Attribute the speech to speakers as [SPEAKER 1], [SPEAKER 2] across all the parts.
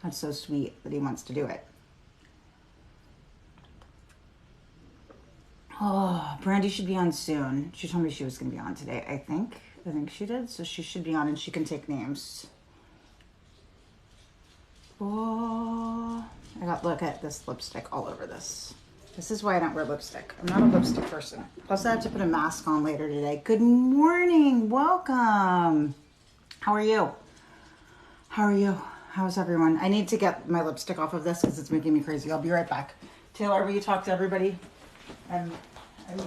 [SPEAKER 1] That's so sweet that he wants to do it. Oh, Brandy should be on soon. She told me she was going to be on today, I think. I think she did. So she should be on and she can take names. Oh, look at this lipstick all over this. This is why I don't wear lipstick. I'm not a lipstick person. Plus I have to put a mask on later today. Good morning. Welcome. How are you? How are you? How's everyone? I need to get my lipstick off of this because it's making me crazy. I'll be right back. Taylor, will you talk to everybody? I'm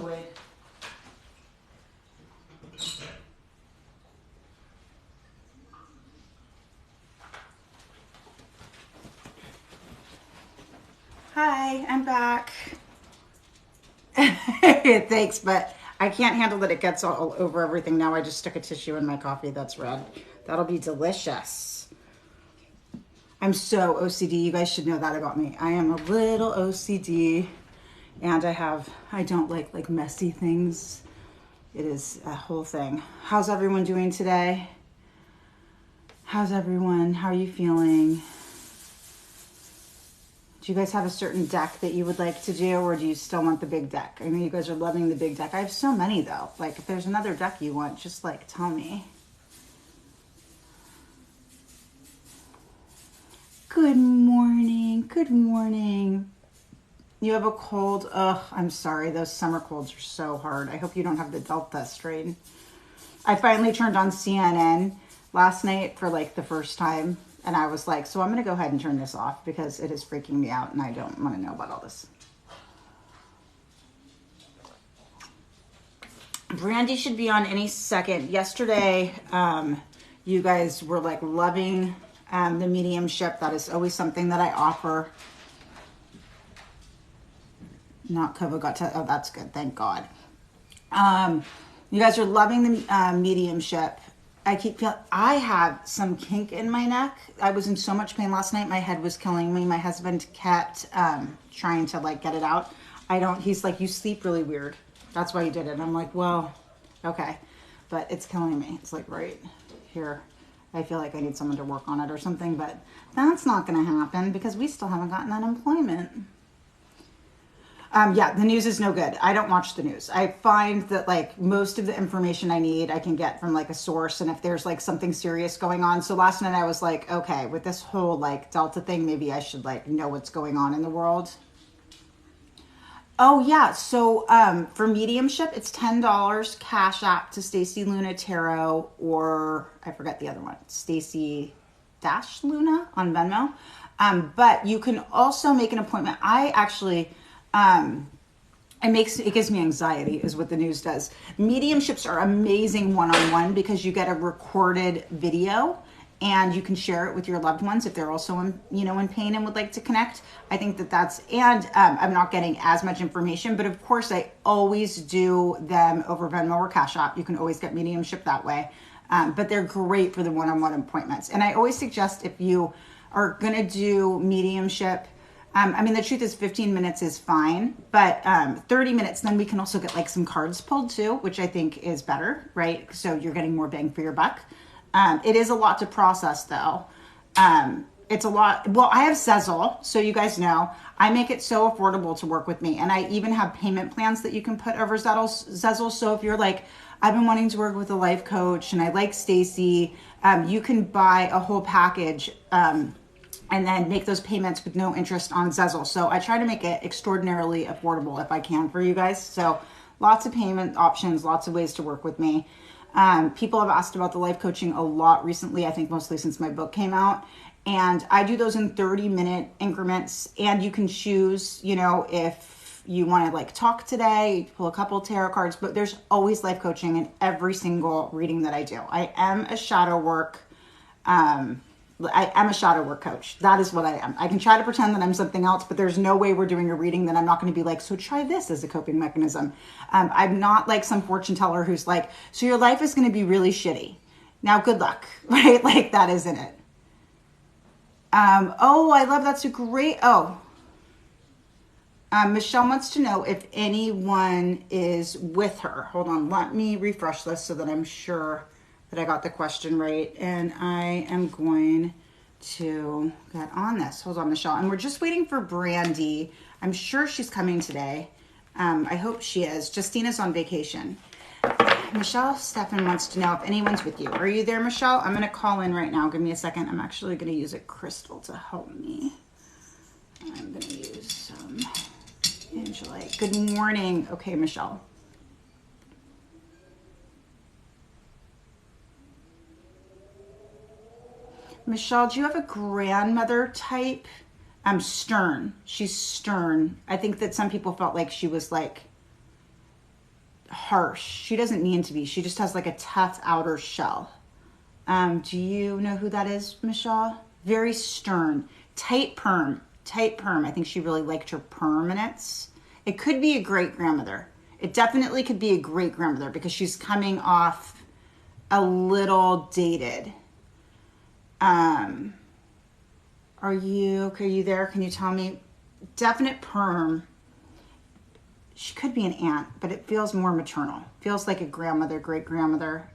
[SPEAKER 1] Wade. Hi, I'm back. Thanks, but I can't handle that it gets all over everything now. I just stuck a tissue in my coffee that's red. That'll be delicious. I'm so OCD. You guys should know that about me. I am a little OCD, and I don't like messy things. It is a whole thing. How's everyone doing today? How's everyone? How are you feeling? Do you guys have a certain deck that you would like to do, or do you still want the big deck? I know you guys are loving the big deck. I have so many though. Like if there's another deck you want, just like tell me. Good morning. Good morning. You have a cold? Ugh, I'm sorry. Those summer colds are so hard. I hope you don't have the Delta strain. I finally turned on CNN last night for like the first time. And I was like, so I'm going to go ahead and turn this off because it is freaking me out and I don't want to know about all this. Brandy should be on any second. Yesterday, you guys were like loving the mediumship. That is always something that I offer. Not Kova got to, oh, that's good. Thank God. You guys are loving the mediumship. I keep feeling, I have some kink in my neck. I was in so much pain last night. My head was killing me. My husband kept trying to like get it out. He's like, you sleep really weird. That's why you did it. And I'm like, well, okay. But it's killing me. It's like right here. I feel like I need someone to work on it or something, but that's not going to happen because we still haven't gotten unemployment. Yeah, the news is no good. I don't watch the news. I find that like most of the information I need, I can get from like a source. And if there's like something serious going on. So last night I was like, okay, with this whole like Delta thing, maybe I should like know what's going on in the world. Oh yeah. So, for mediumship, it's $10 Cash App to Stacy Luna Tarot, or I forget the other one, Stacy Dash Luna on Venmo. But you can also make an appointment. I actually, it gives me anxiety is what the news does. Mediumships are amazing one-on-one because you get a recorded video and you can share it with your loved ones if they're also in pain and would like to connect. I think I'm not getting as much information, but of course I always do them over Venmo or Cash App. You can always get mediumship that way. But they're great for the one-on-one appointments. And I always suggest if you are going to do mediumship, the truth is 15 minutes is fine, but 30 minutes, then we can also get like some cards pulled too, which I think is better, right? So you're getting more bang for your buck. It is a lot to process though. It's a lot. Well, I have Sezzle, so you guys know, I make it so affordable to work with me. And I even have payment plans that you can put over Sezzle. So if you're like, I've been wanting to work with a life coach and I like Stacy, you can buy a whole package, and then make those payments with no interest on Sezzle. So I try to make it extraordinarily affordable if I can for you guys. So lots of payment options, lots of ways to work with me. People have asked about the life coaching a lot recently, I think mostly since my book came out. And I do those in 30-minute increments. And you can choose, if you want to like talk today, pull a couple tarot cards, but there's always life coaching in every single reading that I do. I am a shadow work coach. That is what I am. I can try to pretend that I'm something else, but there's no way we're doing a reading that I'm not going to be like, so try this as a coping mechanism. I'm not like some fortune teller who's like, so your life is going to be really shitty. Now, good luck, right? Like that isn't it. Oh, I love that's a great. Oh, Michelle wants to know if anyone is with her. Hold on. Let me refresh this so that I'm sure that I got the question right. And I am going to get on this. Hold on, Michelle. And we're just waiting for Brandy. I'm sure she's coming today. I hope she is. Justina's on vacation. Michelle Stefan wants to know if anyone's with you. Are you there, Michelle? I'm going to call in right now. Give me a second. I'm actually going to use a crystal to help me. I'm going to use some Angelite. Good morning. Okay, Michelle. Michelle, do you have a grandmother type? Stern. She's stern. I think that some people felt like she was like harsh. She doesn't mean to be. She just has like a tough outer shell. Do you know who that is, Michelle? Very stern. Tight perm. Tight perm. I think she really liked her permanence. It could be a great grandmother. It definitely could be a great grandmother because she's coming off a little dated. Are you okay? Are you there? Can you tell me? Definite perm. She could be an aunt, but it feels more maternal. Feels like a grandmother, great grandmother,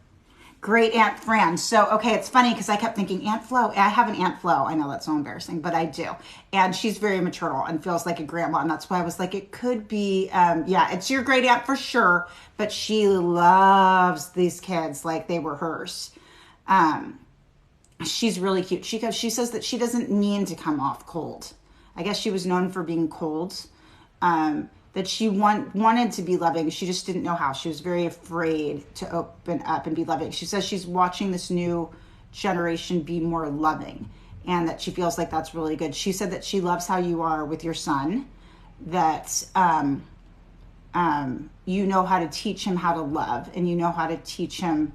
[SPEAKER 1] great Aunt Fran. So, okay, it's funny because I kept thinking Aunt Flo. I have an Aunt Flo. I know that's so embarrassing, but I do. And she's very maternal and feels like a grandma. And that's why I was like, it could be, yeah, it's your great aunt for sure. But she loves these kids like they were hers. She's really cute. She says that she doesn't mean to come off cold. I guess she was known for being cold. That she wanted to be loving. She just didn't know how. She was very afraid to open up and be loving. She says she's watching this new generation be more loving and that she feels like that's really good. She said that she loves how you are with your son, that you know how to teach him how to love and you know how to teach him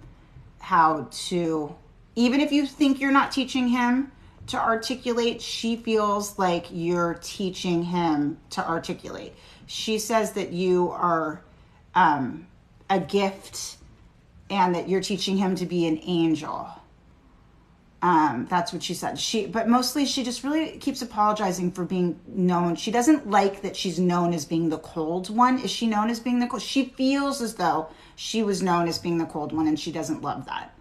[SPEAKER 1] how to, even if you think you're not teaching him to articulate, she feels like you're teaching him to articulate. She says that you are a gift and that you're teaching him to be an angel. That's what she said. But mostly she just really keeps apologizing for being known. She doesn't like that she's known as being the cold one. Is she known as being the cold? She feels as though she was known as being the cold one and she doesn't love that.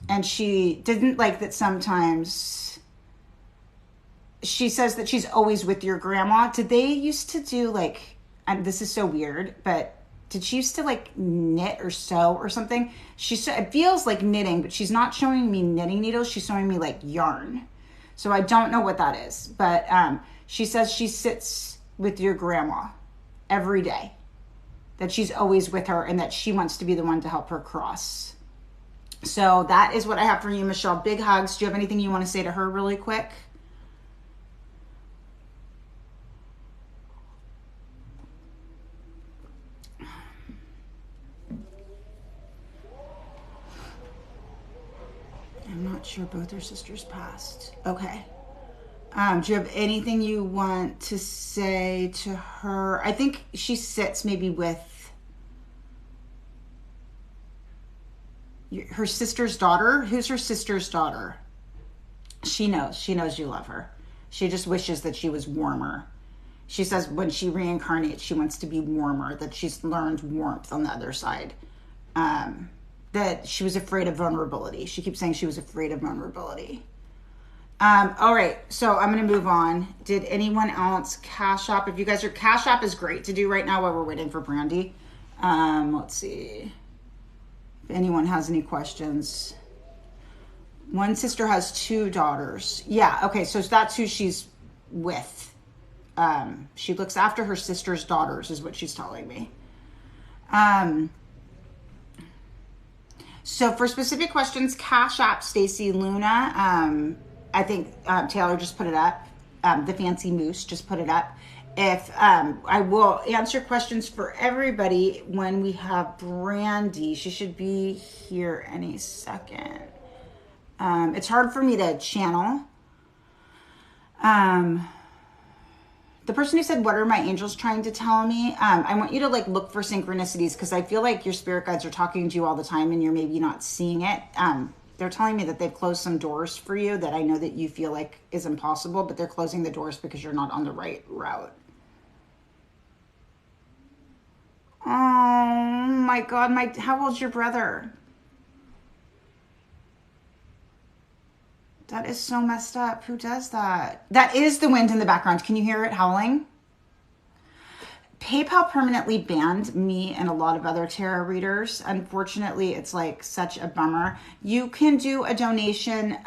[SPEAKER 1] And she didn't like that sometimes. She says that she's always with your grandma. Did they used to do like, and this is so weird, but did she used to like knit or sew or something? It feels like knitting, but she's not showing me knitting needles. She's showing me like yarn. So I don't know what that is. But she says she sits with your grandma every day. That she's always with her and that she wants to be the one to help her cross. So that is what I have for you, Michelle. Big hugs. Do you have anything you want to say to her really quick? I'm not sure both her sisters passed. Okay. Do you have anything you want to say to her? I think she sits maybe with her sister's daughter. Who's her sister's daughter? She knows you love her. She just wishes that she was warmer. She says when she reincarnates, she wants to be warmer, that she's learned warmth on the other side. That she was afraid of vulnerability. She keeps saying she was afraid of vulnerability. All right, so I'm going to move on. Did anyone else Cash App? If you guys are, Cash App is great to do right now while we're waiting for Brandy. Let's see if anyone has any questions. One sister has 2 daughters. Yeah, okay, so that's who she's with. She looks after her sister's daughters is what she's telling me. So for specific questions, Cash App Stacy Luna. I think Taylor just put it up. The Fancy Moose just put it up. If I will answer questions for everybody when we have Brandy. She should be here any second. It's hard for me to channel. The person who said, what are my angels trying to tell me? I want you to like look for synchronicities because I feel like your spirit guides are talking to you all the time and you're maybe not seeing it. They're telling me that they've closed some doors for you that I know that you feel like is impossible, but they're closing the doors because you're not on the right route. Oh my God, how old's your brother? That is so messed up. Who does that? That is the wind in the background. Can you hear it howling? PayPal permanently banned me and a lot of other tarot readers. Unfortunately, it's like such a bummer. You can do a donation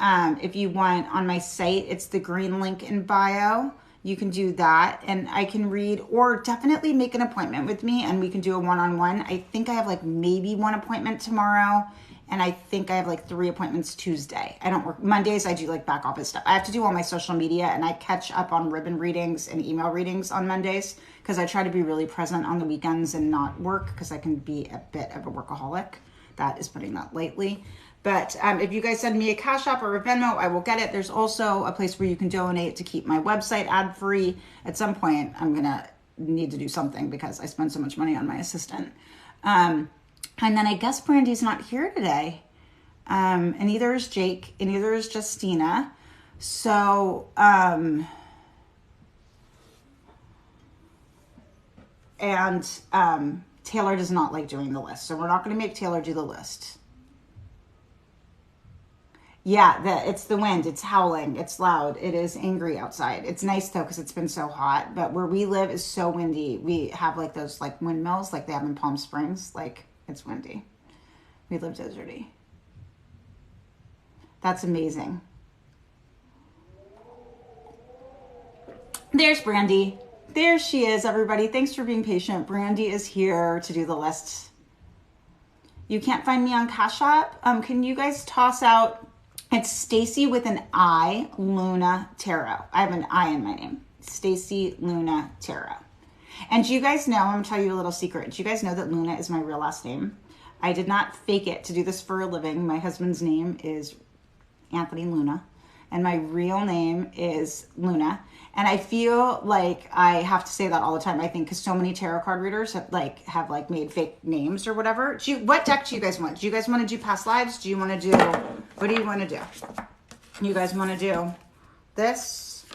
[SPEAKER 1] if you want on my site. It's the green link in bio. You can do that and I can read, or definitely make an appointment with me and we can do a one-on-one. I think I have like maybe one appointment tomorrow. And I think I have like 3 appointments Tuesday. I don't work Mondays. I do like back office stuff. I have to do all my social media and I catch up on ribbon readings and email readings on Mondays because I try to be really present on the weekends and not work because I can be a bit of a workaholic. That is putting that lightly. But if you guys send me a Cash App or a Venmo, I will get it. There's also a place where you can donate to keep my website ad free. At some point, I'm going to need to do something because I spend so much money on my assistant. And then I guess Brandy's not here today. And neither is Jake, and neither is Justina. So, Taylor does not like doing the list. So we're not going to make Taylor do the list. Yeah, it's the wind. It's howling. It's loud. It is angry outside. It's nice though because it's been so hot. But where we live is so windy. We have like those like windmills like they have in Palm Springs. Like it's windy. We live deserty. That's amazing. There's Brandy. There she is, everybody. Thanks for being patient. Brandy is here to do the list. You can't find me on Cash App. Can you guys toss out? It's Stacy with an I, Luna Tarot. I have an I in my name. Stacy Luna Tarot. And do you guys know, I'm going to tell you a little secret. Do you guys know that Luna is my real last name? I did not fake it to do this for a living. My husband's name is Anthony Luna. And my real name is Luna. And I feel like I have to say that all the time, I think, because so many tarot card readers have made fake names or whatever. What deck do you guys want? Do you guys want to do past lives? Do you want to do, what do you want to do? You guys want to do this?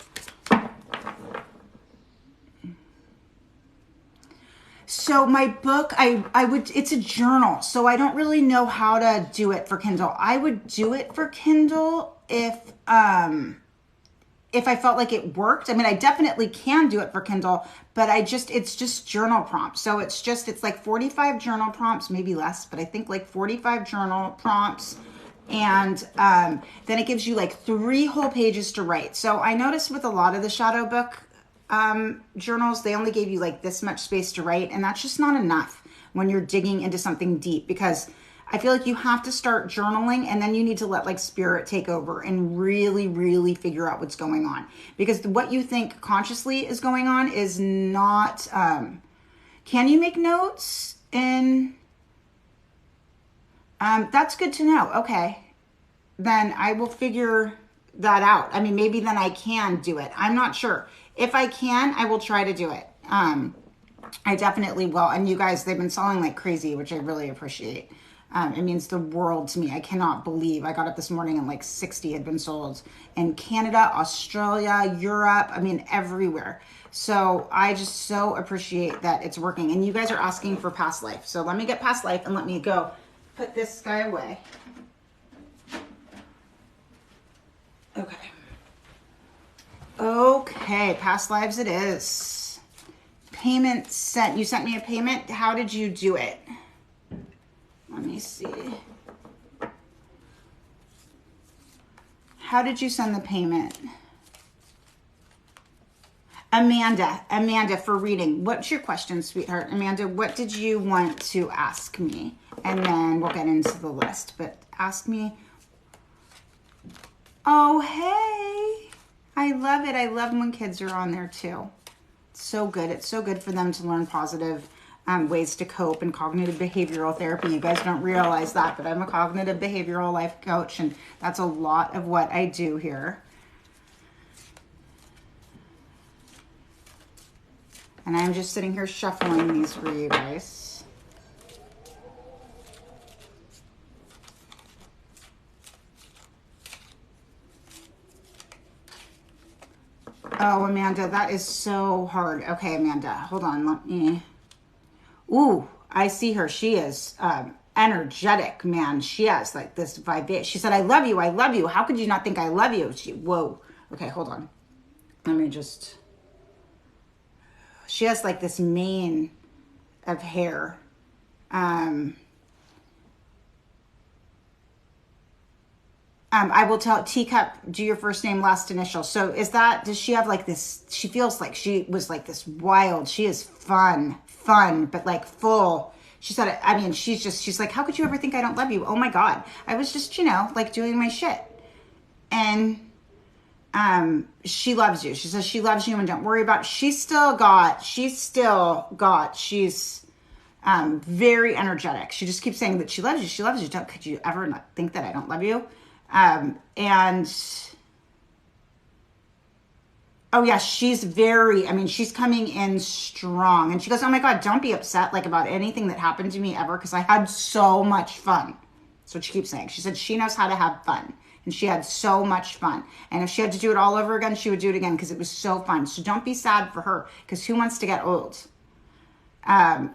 [SPEAKER 1] So my book, it's a journal. So I don't really know how to do it for Kindle. I would do it for Kindle if I felt like it worked. I mean, I definitely can do it for Kindle, but it's just journal prompts. So it's like 45 journal prompts, maybe less, but I think like 45 journal prompts. And then it gives you like 3 whole pages to write. So I noticed with a lot of the shadow book journals, they only gave you like this much space to write. And that's just not enough when you're digging into something deep, because I feel like you have to start journaling and then you need to let like spirit take over and really, really figure out what's going on. Because what you think consciously is going on is not, can you make notes? And that's good to know. Okay. Then I will figure that out. I mean, maybe then I can do it. I'm not sure. If I can, I will try to do it. I definitely will. And you guys, they've been selling like crazy, which I really appreciate. It means the world to me. I cannot believe I got up this morning and like 60 had been sold in Canada, Australia, Europe. I mean, everywhere. So I just so appreciate that it's working. And you guys are asking for past life. So let me get past life and let me go put this guy away. Okay. Okay, past lives it is. Payment sent. You sent me a payment. How did you do it? Let me see. How did you send the payment? Amanda for reading. What's your question, sweetheart? Amanda, what did you want to ask me? And then we'll get into the list, but ask me. Oh, hey. I love it. I love when kids are on there too. It's so good. It's so good for them to learn positive ways to cope and cognitive behavioral therapy. You guys don't realize that, but I'm a cognitive behavioral life coach, and that's a lot of what I do here. And I'm just sitting here shuffling these for you guys. Oh, Amanda, that is so hard. Okay, Amanda, hold on. Let me... Ooh, I see her. She is energetic, man. She has like this vibe. She said, I love you. I love you. How could you not think I love you? Whoa. Okay, hold on. Let me just, she has like this mane of hair. I will tell Teacup, do your first name, last initial. So does she have like this, she feels like she was like this wild, she is fun, but like full. She said, I mean, she's like, how could you ever think I don't love you? Oh my God. I was just, like doing my shit. And she loves you. She says she loves you and don't worry about it. She's very energetic. She just keeps saying that she loves you. She loves you. Could you ever not think that I don't love you? And oh yeah, she's coming in strong. And she goes, oh my God, don't be upset like about anything that happened to me ever, because I had so much fun. That's what she keeps saying. She said she knows how to have fun. And she had so much fun. And if she had to do it all over again, she would do it again because it was so fun. So don't be sad for her, because who wants to get old?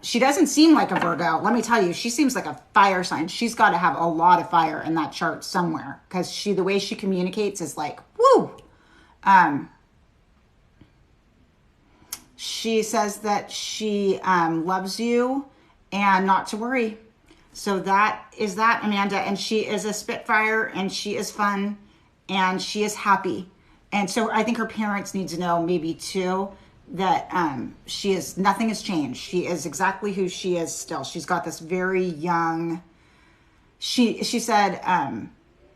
[SPEAKER 1] She doesn't seem like a Virgo. Let me tell you, she seems like a fire sign. She's got to have a lot of fire in that chart somewhere, because the way she communicates is like, woo. She says that she loves you and not to worry. So that is that, Amanda. And she is a Spitfire, and she is fun, and she is happy. And so I think her parents need to know maybe too that nothing has changed. She is exactly who she is still. She's got this very young, she said,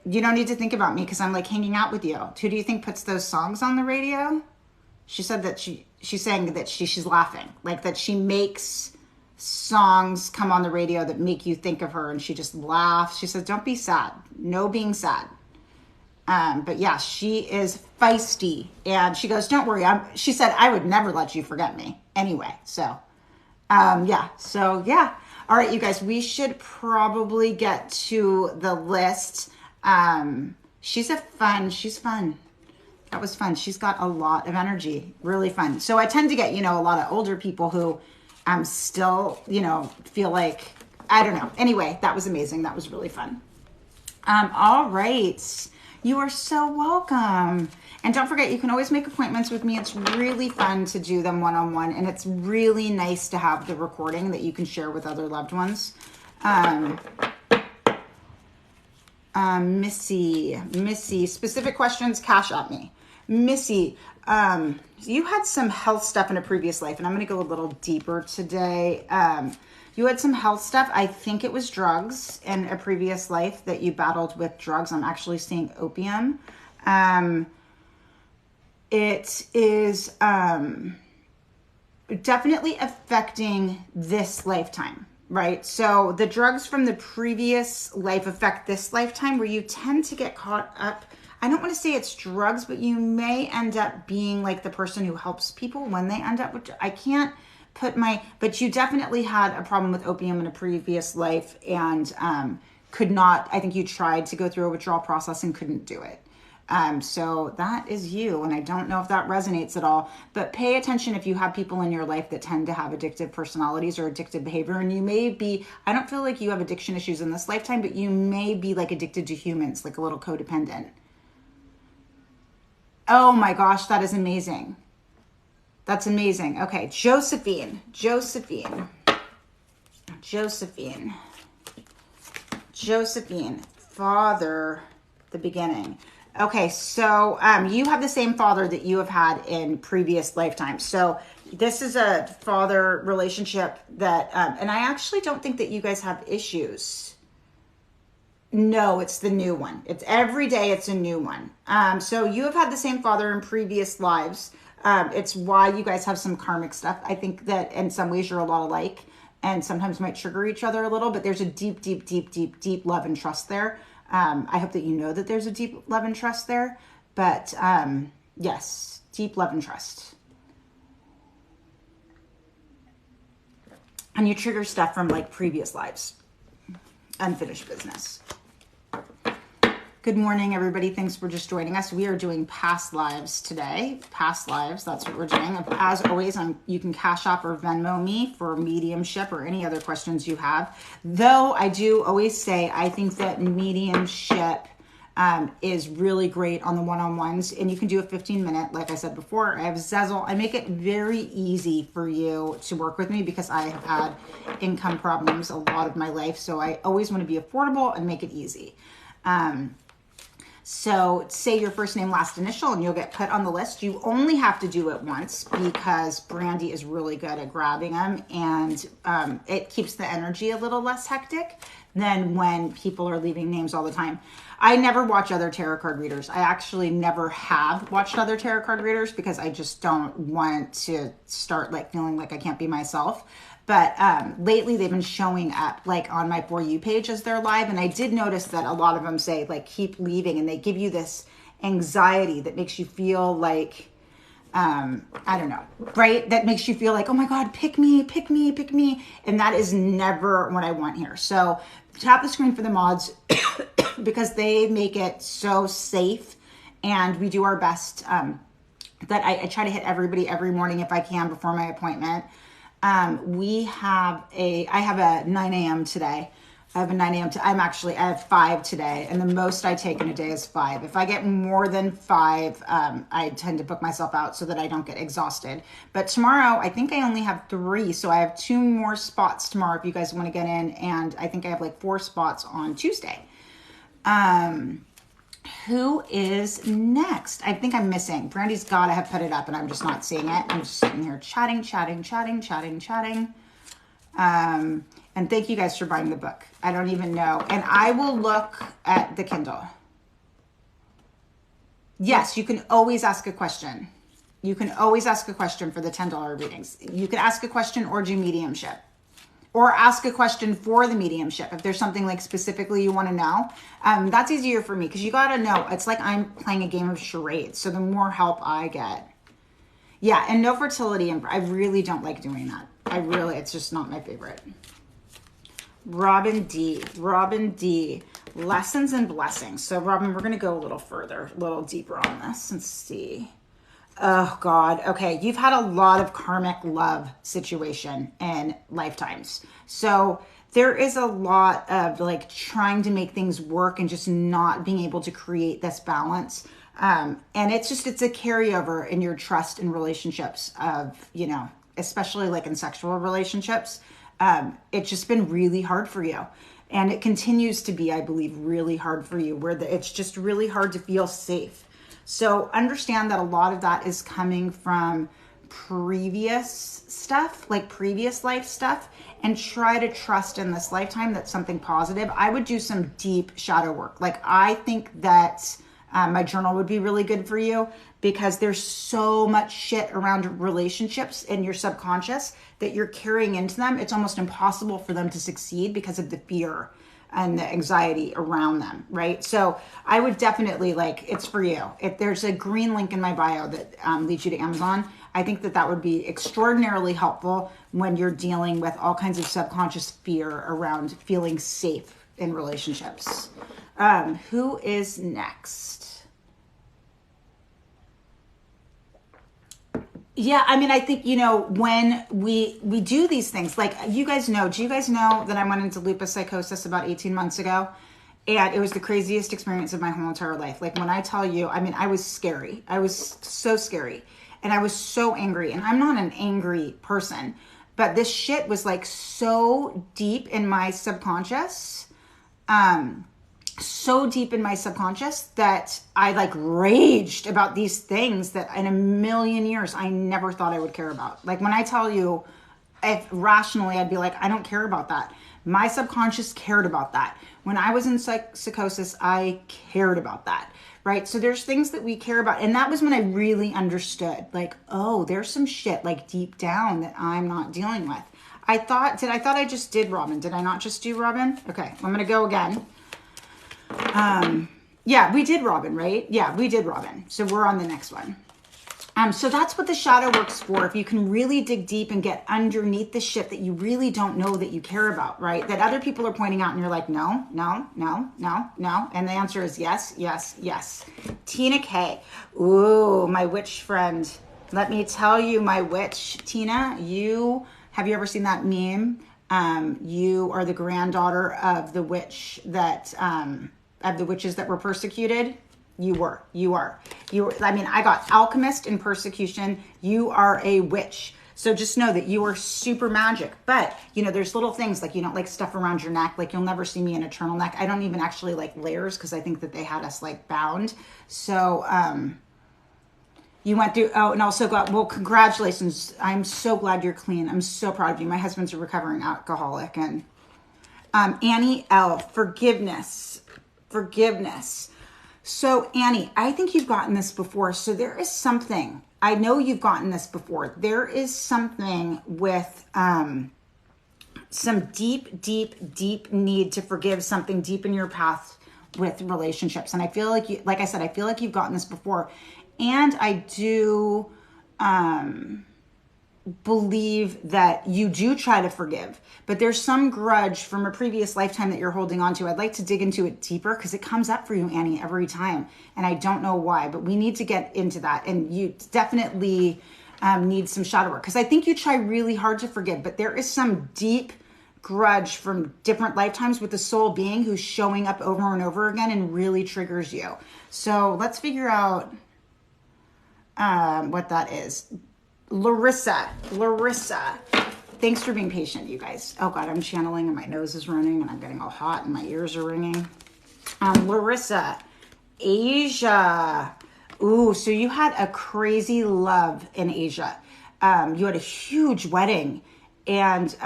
[SPEAKER 1] you don't need to think about me because I'm like hanging out with you. Who do you think puts those songs on the radio? She said that she's saying that she's laughing, like that she makes songs come on the radio that make you think of her, and she just laughs. She says, don't be sad. No being sad. But yeah, she is feisty, and she goes, don't worry. She said, I would never let you forget me anyway. So, yeah. All right, you guys, we should probably get to the list. She's fun. That was fun. She's got a lot of energy, really fun. So I tend to get, a lot of older people who still, feel like, I don't know. Anyway, that was amazing. That was really fun. All right. You are so welcome. And don't forget, you can always make appointments with me. It's really fun to do them one-on-one, and it's really nice to have the recording that you can share with other loved ones. Missy, specific questions, cash at me. Missy, you had some health stuff in a previous life, and I'm going to go a little deeper today. You had some health stuff. I think it was drugs in a previous life that you battled with drugs. I'm actually seeing opium. It is definitely affecting this lifetime, right? So the drugs from the previous life affect this lifetime, where you tend to get caught up. I don't want to say it's drugs, but you may end up being like the person who helps people when they end up with, but you definitely had a problem with opium in a previous life, and could not, I think you tried to go through a withdrawal process and couldn't do it. So that is you, and I don't know if that resonates at all, but pay attention if you have people in your life that tend to have addictive personalities or addictive behavior, and you may be, I don't feel like you have addiction issues in this lifetime, but you may be like addicted to humans, like a little codependent. Oh my gosh, that is amazing. That's amazing. Okay, Josephine, father, the beginning. Okay, so you have the same father that you have had in previous lifetimes. So this is a father relationship that, and I actually don't think that you guys have issues. No, it's the new one. It's every day it's a new one. So you have had the same father in previous lives. It's why you guys have some karmic stuff. I think that in some ways you're a lot alike, and sometimes might trigger each other a little, but there's a deep love and trust there. I hope that you know that there's a deep love and trust there, but yes, deep love and trust. And you trigger stuff from like previous lives, unfinished business. Good morning, everybody. Thanks for just joining us. We are doing past lives today. Past lives, that's what we're doing. As always, you can Cash App or Venmo me for mediumship or any other questions you have. Though I do always say I think that mediumship is really great on the one-on-ones, and you can do a 15-minute, like I said before. I have Zezel. I make it very easy for you to work with me because I have had income problems a lot of my life, so I always want to be affordable and make it easy. So say your first name, last initial, and you'll get put on the list. You only have to do it once because Brandy is really good at grabbing them, and it keeps the energy a little less hectic than when people are leaving names all the time. I never watch other tarot card readers. I actually never have watched other tarot card readers because I just don't want to start like feeling like I can't be myself. But lately they've been showing up like on my For You page as they're live. And I did notice that a lot of them say like, keep leaving. And they give you this anxiety that makes you feel like, I don't know, right? That makes you feel like, oh my God, pick me, pick me, pick me. And that is never what I want here. So tap the screen for the mods because they make it so safe. And we do our best that I try to hit everybody every morning if I can before my appointment. I have a 9 a.m. today. I have a 9 a.m. I have 5 today, and the most I take in a day is 5. If I get more than 5, I tend to book myself out so that I don't get exhausted. But tomorrow, I think I only have 3, so I have 2 more spots tomorrow if you guys want to get in, and I think I have like 4 spots on Tuesday. Who is next? I think I'm missing. Brandy's got to have put it up and I'm just not seeing it. I'm just sitting here chatting. And thank you guys for buying the book. I don't even know. And I will look at the Kindle. Yes, you can always ask a question. You can always ask a question for the $10 readings. You can ask a question or do mediumship. Or ask a question for the mediumship. If there's something like specifically you want to know, that's easier for me because you got to know. It's like I'm playing a game of charades. So the more help I get. Yeah, and no fertility. And I really don't like doing that. It's just not my favorite. Robin D. Lessons and blessings. So Robin, we're going to go a little further, a little deeper on this and see. Oh God. Okay. You've had a lot of karmic love situation in lifetimes. So there is a lot of like trying to make things work and just not being able to create this balance. And it's a carryover in your trust and relationships of, especially like in sexual relationships. It's just been really hard for you. And it continues to be, I believe, really hard for you where it's just really hard to feel safe. So understand that a lot of that is coming from previous stuff, like previous life stuff, and try to trust in this lifetime that's something positive. I would do some deep shadow work. Like I think that my journal would be really good for you because there's so much shit around relationships in your subconscious that you're carrying into them. It's almost impossible for them to succeed because of the fear and the anxiety around them, right? So I would definitely it's for you. If there's a green link in my bio that leads you to Amazon, I think that would be extraordinarily helpful when you're dealing with all kinds of subconscious fear around feeling safe in relationships. Who is next? Yeah, I mean, I think, when we do these things, like do you guys know that I went into lupus psychosis about 18 months ago? And it was the craziest experience of my whole entire life. Like when I tell you, I mean, I was scary. I was so scary and I was so angry, and I'm not an angry person, but this shit was like so deep in my subconscious, that I like raged about these things that in a million years I never thought I would care about. Like when I tell you, if rationally I'd be like, I don't care about that. My subconscious cared about that. When I was in psychosis, I cared about that, right? So there's things that we care about. And that was when I really understood, like, oh, there's some shit like deep down that I'm not dealing with. I thought I just did Robin. Did I not just do Robin? Okay, I'm going to go again. Yeah, we did Robin, right? Yeah, we did Robin. So we're on the next one. So that's what the shadow work's for. If you can really dig deep and get underneath the shit that you really don't know that you care about, right? That other people are pointing out and you're like, no, no, no, no, no. And the answer is yes, yes, yes. Tina K. Ooh, my witch friend. Let me tell you, my witch. Tina, have you ever seen that meme? You are the granddaughter of the witch that, of the witches that were persecuted. You are. I mean, I got alchemist in persecution. You are a witch. So just know that you are super magic. But, you know, there's little things like you don't like stuff around your neck. Like you'll never see me in a turtleneck. I don't even actually like layers because I think that they had us like bound. So, you went through, and also well, congratulations. I'm so glad you're clean. I'm so proud of you. My husband's a recovering alcoholic. And Annie L, forgiveness. So Annie, I think you've gotten this before. So there is something, I know you've gotten this before. There is something with some deep need to forgive, something deep in your path with relationships. And I feel like you, like I said, I feel like you've gotten this before. And I do believe that you do try to forgive, but there's some grudge from a previous lifetime that you're holding on to. I'd like to dig into it deeper because it comes up for you, Annie, every time. And I don't know why, but we need to get into that. And you definitely need some shadow work because I think you try really hard to forgive, but there is some deep grudge from different lifetimes with the soul being who's showing up over and over again and really triggers you. So let's figure out what that is. Larissa, thanks for being patient, you guys. Oh God, I'm channeling and my nose is running and I'm getting all hot and my ears are ringing. Larissa, Asia. Ooh, so you had a crazy love in Asia. You had a huge wedding and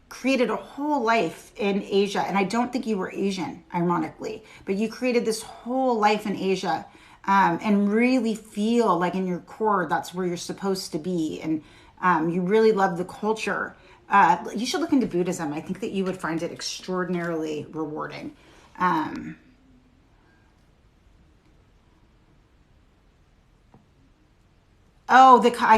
[SPEAKER 1] created a whole life in Asia. And I don't think you were Asian, ironically, but you created this whole life in Asia. And really feel like in your core, that's where you're supposed to be. And you really love the culture. You should look into Buddhism. I think that you would find it extraordinarily rewarding. I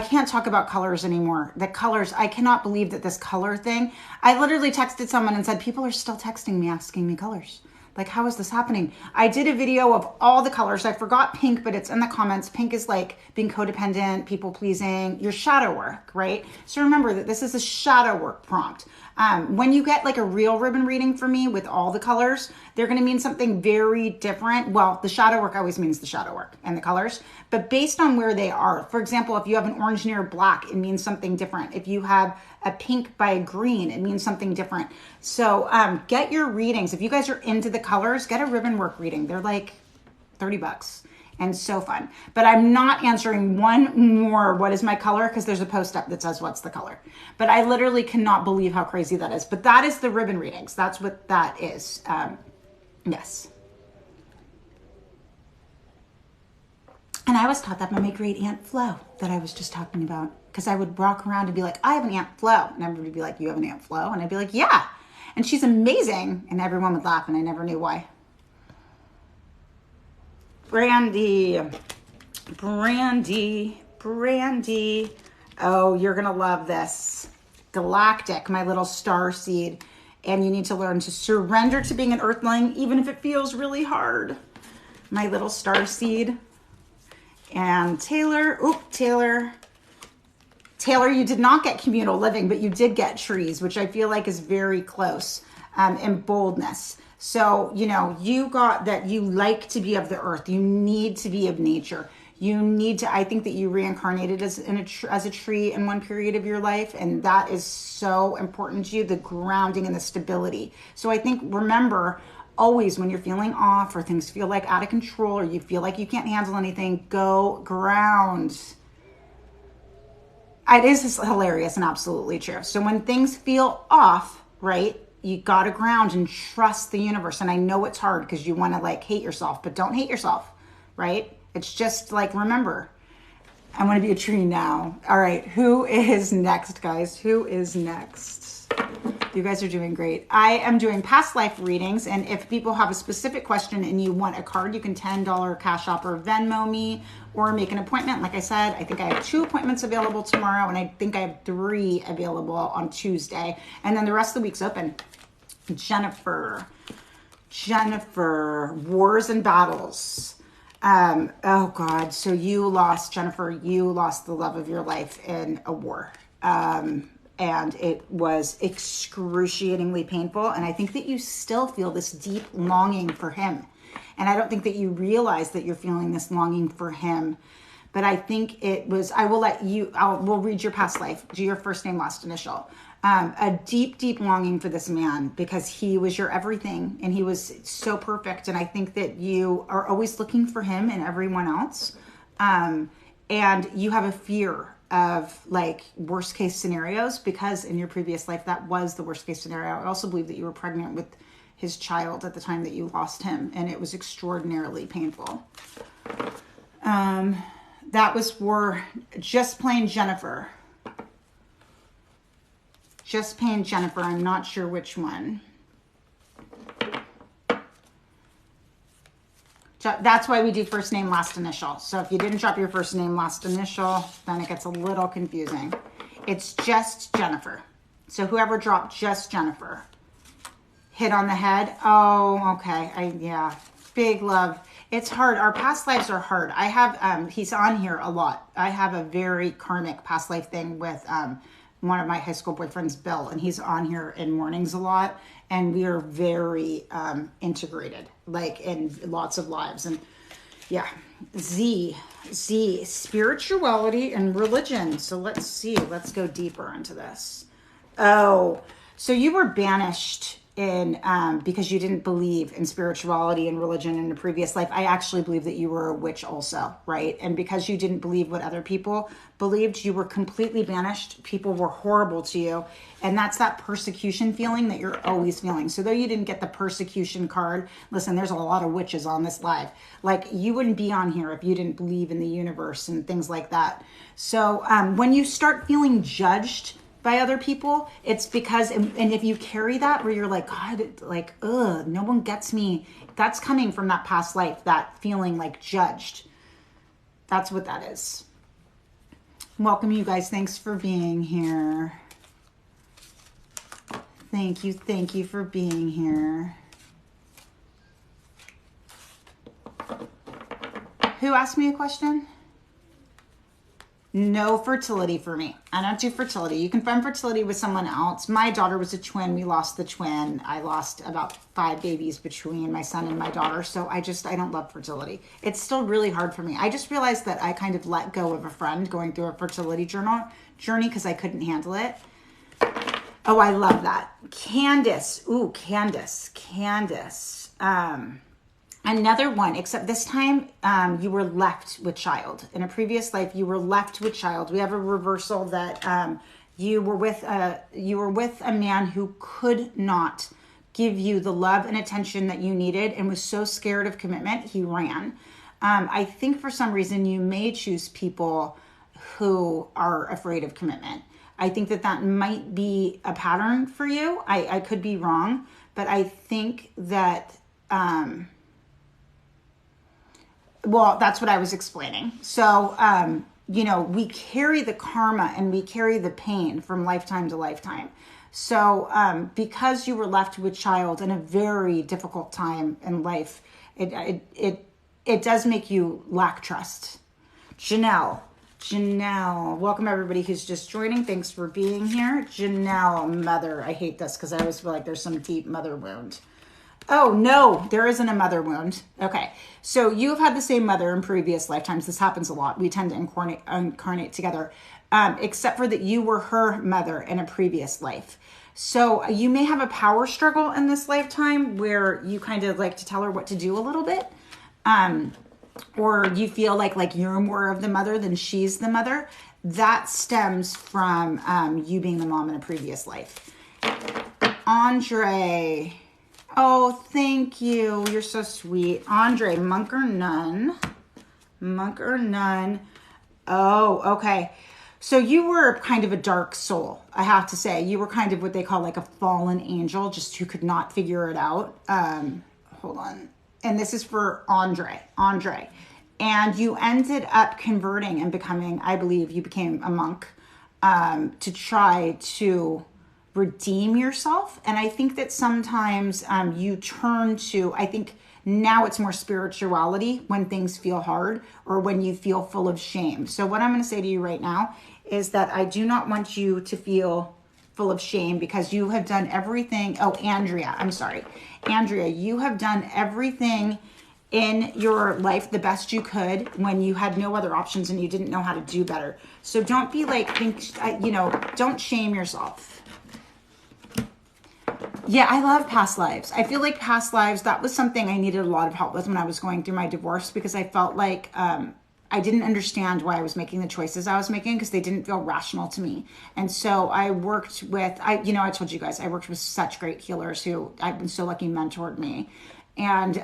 [SPEAKER 1] can't talk about colors anymore. The colors, I cannot believe that this color thing. I literally texted someone and said, people are still texting me, asking me colors. Like, how is this happening? I did a video of all the colors. I forgot pink, but it's in the comments. Pink is like being codependent, people pleasing, your shadow work, right? So remember that this is a shadow work prompt. When you get like a real ribbon reading from me with all the colors, they're going to mean something very different. Well, the shadow work always means the shadow work and the colors, but based on where they are. For example, if you have an orange near black, it means something different. If you have a pink by a green, it means something different. So get your readings. If you guys are into the colors, get a ribbon work reading. They're like $30 and so fun. But I'm not answering one more, what is my color? Because there's a post up that says, what's the color? But I literally cannot believe how crazy that is. But that is the ribbon readings. That's what that is. Yes. And I was taught that by my great Aunt Flo that I was just talking about. Because I would walk around and be like, I have an Aunt Flo. And everybody would be like, you have an Aunt Flo? And I'd be like, yeah. And she's amazing. And everyone would laugh and I never knew why. Brandy. Oh, you're going to love this. Galactic, my little star seed. And you need to learn to surrender to being an earthling, even if it feels really hard. My little star seed. And Taylor, you did not get communal living, but you did get trees, which I feel like is very close, and boldness. So, you know, you got that you like to be of the earth. You need to be of nature. You need to, I think that you reincarnated as a tree in one period of your life. And that is so important to you, the grounding and the stability. So I think, remember, always when you're feeling off or things feel like out of control or you feel like you can't handle anything, go ground. It is hilarious and absolutely true. So when things feel off, right, you got to ground and trust the universe. And I know it's hard because you want to like hate yourself, but don't hate yourself, right? It's just like, remember, I want to be a tree now. All right, who is next, guys? Who is next? You guys are doing great. I am doing past life readings, and if people have a specific question and you want a card, you can $10 Cash App or Venmo me or make an appointment. Like I said, I think I have 2 appointments available tomorrow, and I think I have 3 available on Tuesday. And then the rest of the week's open. Jennifer, Wars and Battles. Oh God. So you lost, Jennifer, you lost the love of your life in a war. And it was excruciatingly painful. And I think that you still feel this deep longing for him. And I don't think that you realize that you're feeling this longing for him. But I think it was, we'll read your past life. Do your first name, last initial. A deep, deep longing for this man because he was your everything and he was so perfect. And I think that you are always looking for him and everyone else. And you have a fear of like worst case scenarios because in your previous life, that was the worst case scenario. I also believe that you were pregnant with his child at the time that you lost him, and it was extraordinarily painful. That was for Just Plain Jennifer. Just Plain Jennifer. I'm not sure which one. That's why we do first name, last initial. So if you didn't drop your first name, last initial, then it gets a little confusing. It's just Jennifer. So whoever dropped just Jennifer. Hit on the head. Oh, okay. Yeah. Big love. It's hard. Our past lives are hard. I have, he's on here a lot. I have a very karmic past life thing with one of my high school boyfriends, Bill, and he's on here in mornings a lot. And we are very integrated, like in lots of lives. And yeah, Z, spirituality and religion. So let's see, let's go deeper into this. Oh, so you were banished in because you didn't believe in spirituality and religion in a previous life. I actually believe that you were a witch also, right? And because you didn't believe what other people believed, you were completely banished. People were horrible to you. And that's that persecution feeling that you're always feeling. So though you didn't get the persecution card, listen, there's a lot of witches on this live. Like you wouldn't be on here if you didn't believe in the universe and things like that. So when you start feeling judged by other people, it's because, and if you carry that where you're like, God, like, ugh, no one gets me, that's coming from that past life, that feeling like judged. That's what that is. Welcome, you guys. Thanks for being here. Thank you for being here. Who asked me a question? No fertility for me. I don't do fertility. You can find fertility with someone else. My daughter was a twin. We lost the twin. I lost about 5 babies between my son and my daughter. So I don't love fertility. It's still really hard for me. I just realized that I kind of let go of a friend going through a fertility journey because I couldn't handle it. Oh, I love that. Candace. Ooh, Candace. Another one, except this time you were left with child. In a previous life, you were left with child. We have a reversal that you were with a man who could not give you the love and attention that you needed and was so scared of commitment, he ran. I think for some reason you may choose people who are afraid of commitment. I think that might be a pattern for you. I could be wrong, but I think that... well, that's what I was explaining. So, we carry the karma and we carry the pain from lifetime to lifetime. So, because you were left with child in a very difficult time in life, it does make you lack trust. Janelle, welcome everybody who's just joining. Thanks for being here. Janelle, mother. I hate this because I always feel like there's some deep mother wound. Oh, no, there isn't a mother wound. Okay, so you have had the same mother in previous lifetimes. This happens a lot. We tend to incarnate together, except for that you were her mother in a previous life. So you may have a power struggle in this lifetime where you kind of like to tell her what to do a little bit. Or you feel like you're more of the mother than she's the mother. That stems from you being the mom in a previous life. Andre... Oh, thank you. You're so sweet. Andre, monk or nun? Monk or nun? Oh, okay. So you were kind of a dark soul, I have to say. You were kind of what they call like a fallen angel, just who could not figure it out. Hold on. And this is for Andre. And you ended up converting and becoming, I believe you became a monk, to try to redeem yourself. And I think that sometimes you turn to, I think now it's more spirituality when things feel hard or when you feel full of shame. So what I'm going to say to you right now is that I do not want you to feel full of shame, because you have done everything. Oh, Andrea, I'm sorry. Andrea, you have done everything in your life the best you could when you had no other options and you didn't know how to do better. So don't be like, don't shame yourself. Yeah, I love past lives. I feel like past lives, that was something I needed a lot of help with when I was going through my divorce, because I felt like I didn't understand why I was making the choices I was making, because they didn't feel rational to me. And so I worked with, I told you guys, I worked with such great healers who I've been so lucky mentored me. And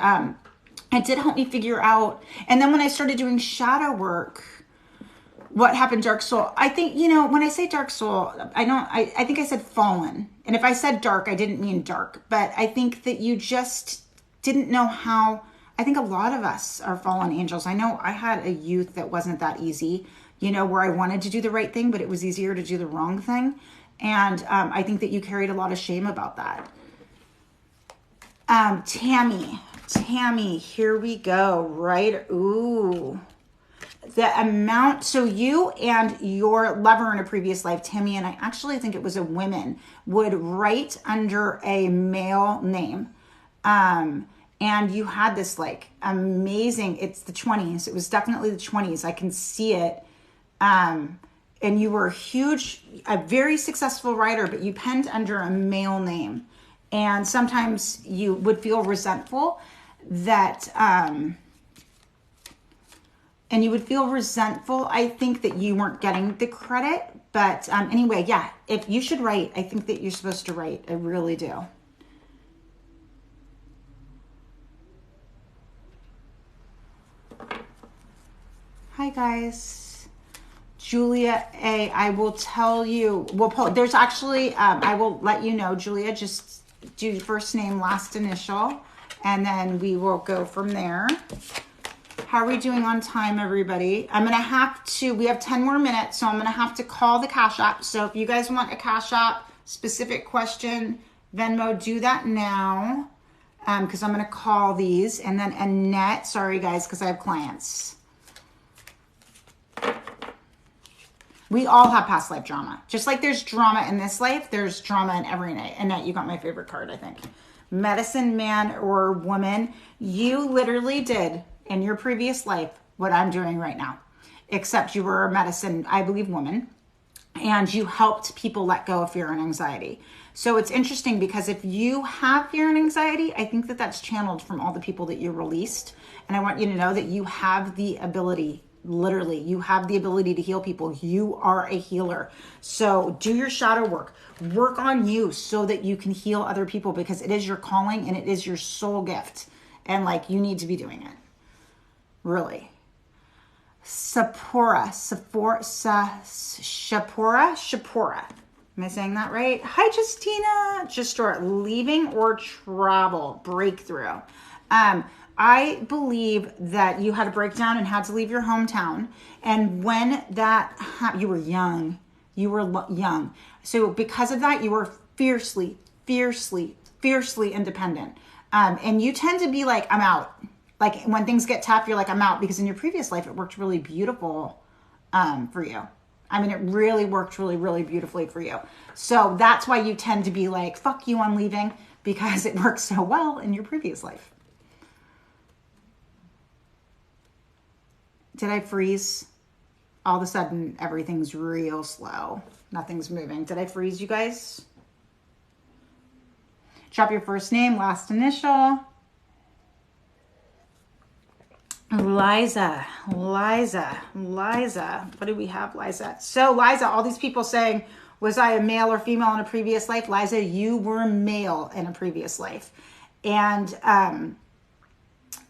[SPEAKER 1] it did help me figure out. And then when I started doing shadow work, what happened, dark soul? I think, when I say dark soul, I think I said fallen. And if I said dark, I didn't mean dark. But I think that you just didn't know how. I think a lot of us are fallen angels. I know I had a youth that wasn't that easy, where I wanted to do the right thing, but it was easier to do the wrong thing. And I think that you carried a lot of shame about that. Tammy, here we go, right? Ooh. The amount, so you and your lover in a previous life, Tammy, and I actually think it was a woman, would write under a male name. And you had this like amazing, it's the 20s. It was definitely the 20s. I can see it. And you were a very successful writer, but you penned under a male name. And sometimes you would feel resentful that, I think, that you weren't getting the credit. But anyway, yeah, if you should write, I think that you're supposed to write. I really do. Hi, guys. Julia A, I will tell you, there's actually, I will let you know, Julia, just do first name, last initial, and then we will go from there. How are we doing on time, everybody? We have 10 more minutes, so I'm going to have to call the Cash App. So if you guys want a Cash App specific question, Venmo, do that now, because I'm going to call these. And then Annette, sorry guys, because I have clients. We all have past life drama. Just like there's drama in this life, there's drama in every night. Annette, you got my favorite card, I think. Medicine man or woman, you literally did in your previous life what I'm doing right now, except you were a medicine, I believe, woman, and you helped people let go of fear and anxiety. So it's interesting, because if you have fear and anxiety, I think that that's channeled from all the people that you released. And I want you to know that you have the ability, literally, you have the ability to heal people. You are a healer. So do your shadow work. Work on you so that you can heal other people, because it is your calling and it is your soul gift. And you need to be doing it. Really. Shapora. Am I saying that right? Hi, Justina. Justora, leaving or travel breakthrough. I believe that you had a breakdown and had to leave your hometown. And when that happened, you were young. So because of that, you were fiercely independent. And you tend to be like, I'm out. Like when things get tough, you're like, I'm out, because in your previous life, it worked really beautiful for you. I mean, it really worked really, really beautifully for you. So that's why you tend to be like, fuck you, I'm leaving, because it worked so well in your previous life. Did I freeze? All of a sudden, everything's real slow. Nothing's moving. Did I freeze you guys? Drop your first name, last initial. Liza. What do we have, Liza? So, Liza, all these people saying, was I a male or female in a previous life? Liza, you were male in a previous life. And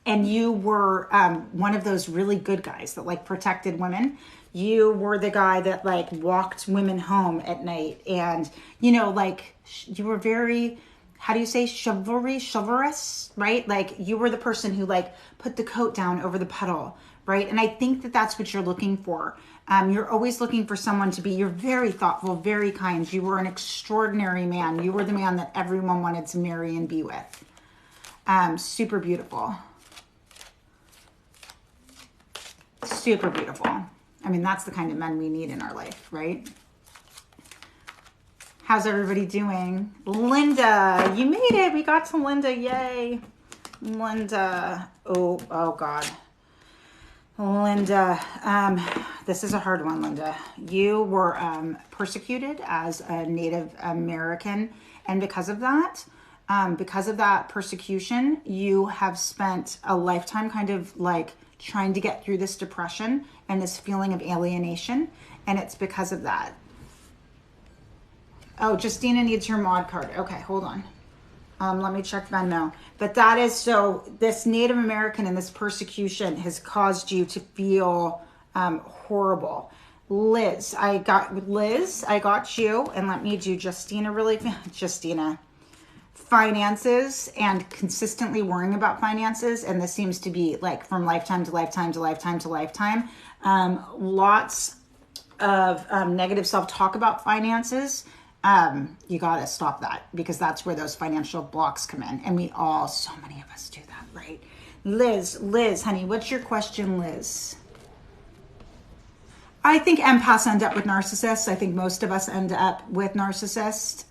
[SPEAKER 1] and you were one of those really good guys that like protected women. You were the guy that like walked women home at night, and you know, like you were very, how do you say, chivalrous, right? Like you were the person who like put the coat down over the puddle, right? And I think that that's what you're looking for. You're always looking for someone to be, you're very thoughtful, very kind. You were an extraordinary man. You were the man that everyone wanted to marry and be with. Super beautiful. Super beautiful. I mean, that's the kind of men we need in our life, right? How's everybody doing? Linda, you made it. We got to Linda. Yay. Linda. Oh God. Linda, this is a hard one, Linda. You were persecuted as a Native American, and because of that persecution, you have spent a lifetime kind of like trying to get through this depression and this feeling of alienation, and it's because of that. Oh, Justina needs her mod card. Okay, hold on. Let me check Venmo. But that is, so this Native American and this persecution has caused you to feel horrible. Liz, I got you. And let me do Justina really, Justina. Finances and consistently worrying about finances. And this seems to be like from lifetime to lifetime to lifetime to lifetime. Lots of negative self-talk about finances. You got to stop that, because that's where those financial blocks come in. And so many of us do that, right? Liz, honey, what's your question, Liz? I think empaths end up with narcissists. I think most of us end up with narcissists.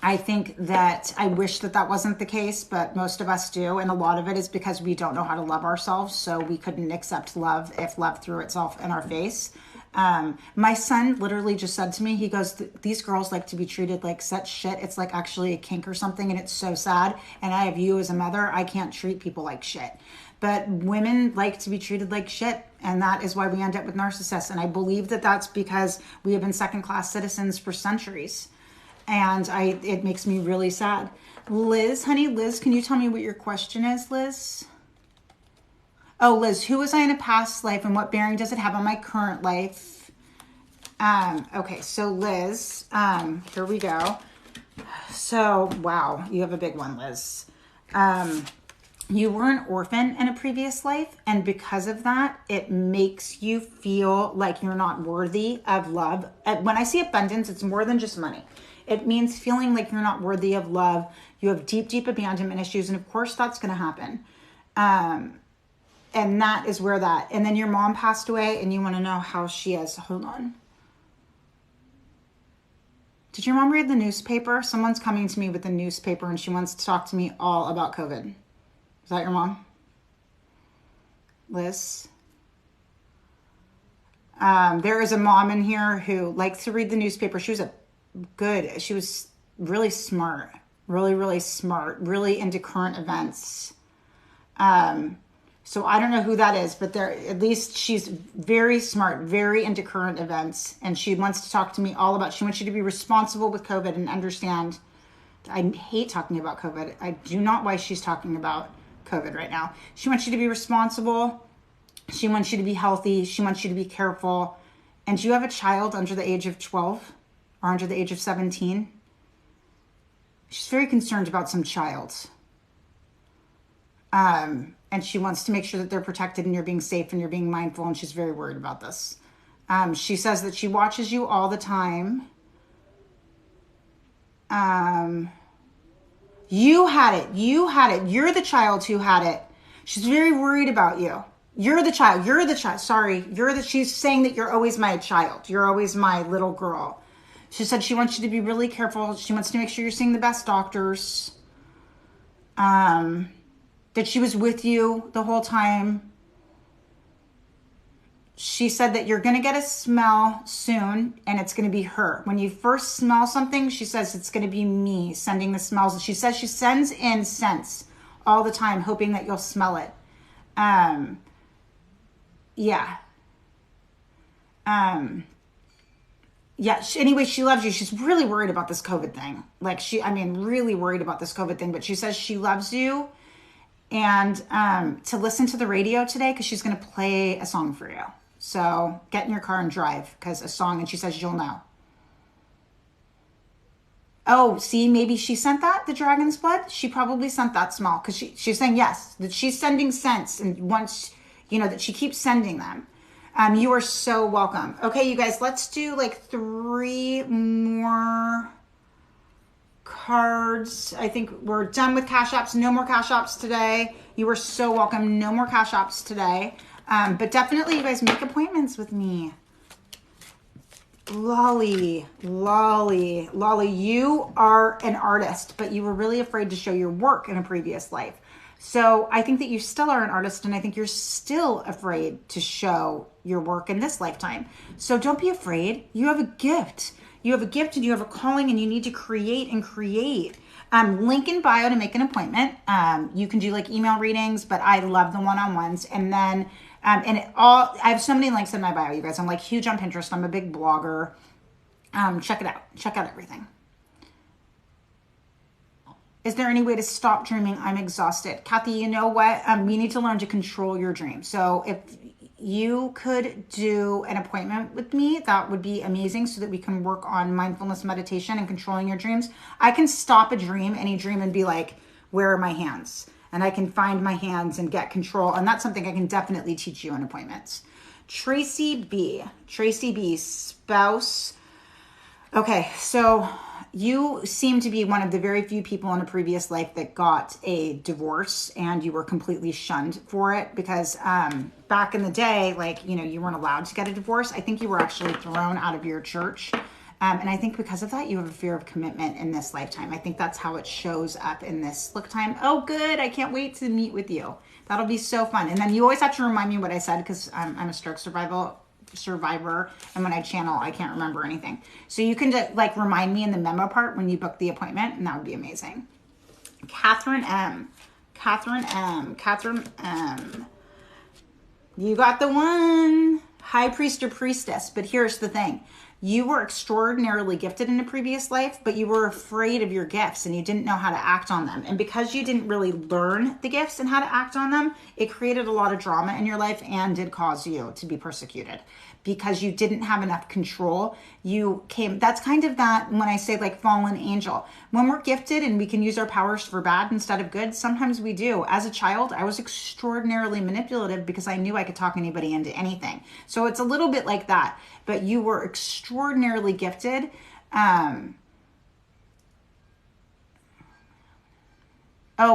[SPEAKER 1] I think that I wish that wasn't the case, but most of us do. And a lot of it is because we don't know how to love ourselves. So we couldn't accept love if love threw itself in our face. My son literally just said to me, he goes, these girls like to be treated like such shit. It's like actually a kink or something. And it's so sad. And I have you as a mother. I can't treat people like shit. But women like to be treated like shit. And that is why we end up with narcissists. And I believe that that's because we have been second-class citizens for centuries. And it makes me really sad. Liz, honey, Liz, can you tell me what your question is, Liz? Oh, Liz, who was I in a past life and what bearing does it have on my current life? Okay, so Liz, here we go. So, wow, you have a big one, Liz. You were an orphan in a previous life, and because of that, it makes you feel like you're not worthy of love. When I see abundance, it's more than just money. It means feeling like you're not worthy of love. You have deep, deep abandonment issues, and of course that's going to happen. And that is where that, and then your mom passed away and you want to know how she is. Hold on. Did your mom read the newspaper? Someone's coming to me with the newspaper and she wants to talk to me all about COVID. Is that your mom? Liz? There is a mom in here who likes to read the newspaper. She was really smart, really, really smart, really into current events. So I don't know who that is, but at least she's very smart, very into current events. And she wants to talk to me all about, she wants you to be responsible with COVID and understand. I hate talking about COVID. I do not why she's talking about COVID right now. She wants you to be responsible. She wants you to be healthy. She wants you to be careful. And you have a child under the age of 12 or under the age of 17. She's very concerned about some child. And she wants to make sure that they're protected and you're being safe and you're being mindful. And she's very worried about this. She says that she watches you all the time. You had it. You're the child who had it. She's very worried about you. You're the child. Sorry. She's saying that you're always my child. You're always my little girl. She said she wants you to be really careful. She wants to make sure you're seeing the best doctors. That she was with you the whole time. She said that you're going to get a smell soon and it's going to be her. When you first smell something, she says it's going to be me sending the smells. She says she sends in scents all the time, hoping that you'll smell it. Yeah. Anyway, she loves you. She's really worried about this COVID thing. Really worried about this COVID thing, but she says she loves you. and to listen to the radio today because she's going to play a song for you. So get in your car and drive because a song, and she says you'll know. Oh, see, maybe she sent that, the dragon's blood. She probably sent that small because she's saying yes, that she's sending scents, and once, that she keeps sending them. You are so welcome. Okay, you guys, let's do like 3 more cards. I think we're done with cash apps. No more cash apps today. You are so welcome. No more cash apps today. But definitely you guys make appointments with me. Lolly, you are an artist, but you were really afraid to show your work in a previous life. So I think that you still are an artist, and I think you're still afraid to show your work in this lifetime. So don't be afraid. You have a gift. You have a gift and you have a calling, and you need to create and create. Link in bio to make an appointment. You can do like email readings, but I love the one-on-ones. And then I have so many links in my bio, you guys. I'm like huge on Pinterest. I'm a big blogger. Check it out. Check out everything. Is there any way to stop dreaming? I'm exhausted. Kathy, you know what? We need to learn to control your dream. So if you could do an appointment with me, that would be amazing, so that we can work on mindfulness meditation and controlling your dreams. I can stop a dream, any dream, and be like, where are my hands? And I can find my hands and get control. And that's something I can definitely teach you in appointments. Tracy B, spouse. Okay, so you seem to be one of the very few people in a previous life that got a divorce, and you were completely shunned for it because back in the day, you weren't allowed to get a divorce. I think you were actually thrown out of your church. And I think because of that, you have a fear of commitment in this lifetime. I think that's how it shows up in this lifetime. Oh, good. I can't wait to meet with you. That'll be so fun. And then you always have to remind me what I said because I'm a stroke survivor. And when I channel, I can't remember anything. So you can remind me in the memo part when you book the appointment, and that would be amazing. Catherine M. You got the one. High priest or priestess. But here's the thing. You were extraordinarily gifted in a previous life, but you were afraid of your gifts and you didn't know how to act on them. And because you didn't really learn the gifts and how to act on them, it created a lot of drama in your life and did cause you to be persecuted because you didn't have enough control. That's kind of that when I say like fallen angel. When we're gifted and we can use our powers for bad instead of good, sometimes we do. As a child, I was extraordinarily manipulative because I knew I could talk anybody into anything. So it's a little bit like that. But you were extraordinarily gifted. Oh,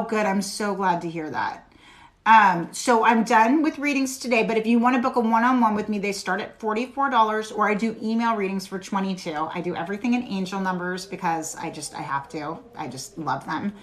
[SPEAKER 1] good. I'm so glad to hear that. So I'm done with readings today, but if you want to book a one-on-one with me, they start at $44, or I do email readings for $22. I do everything in angel numbers because I have to. I just love them.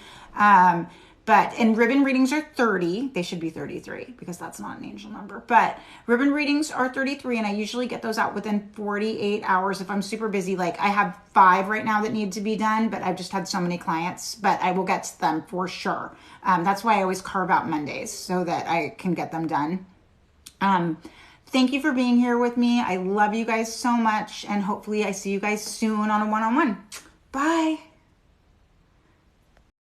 [SPEAKER 1] And ribbon readings are 30. They should be 33 because that's not an angel number. But ribbon readings are 33, and I usually get those out within 48 hours if I'm super busy. Like I have 5 right now that need to be done, but I've just had so many clients. But I will get to them for sure. That's why I always carve out Mondays so that I can get them done. Thank you for being here with me. I love you guys so much, and hopefully I see you guys soon on a one-on-one. Bye.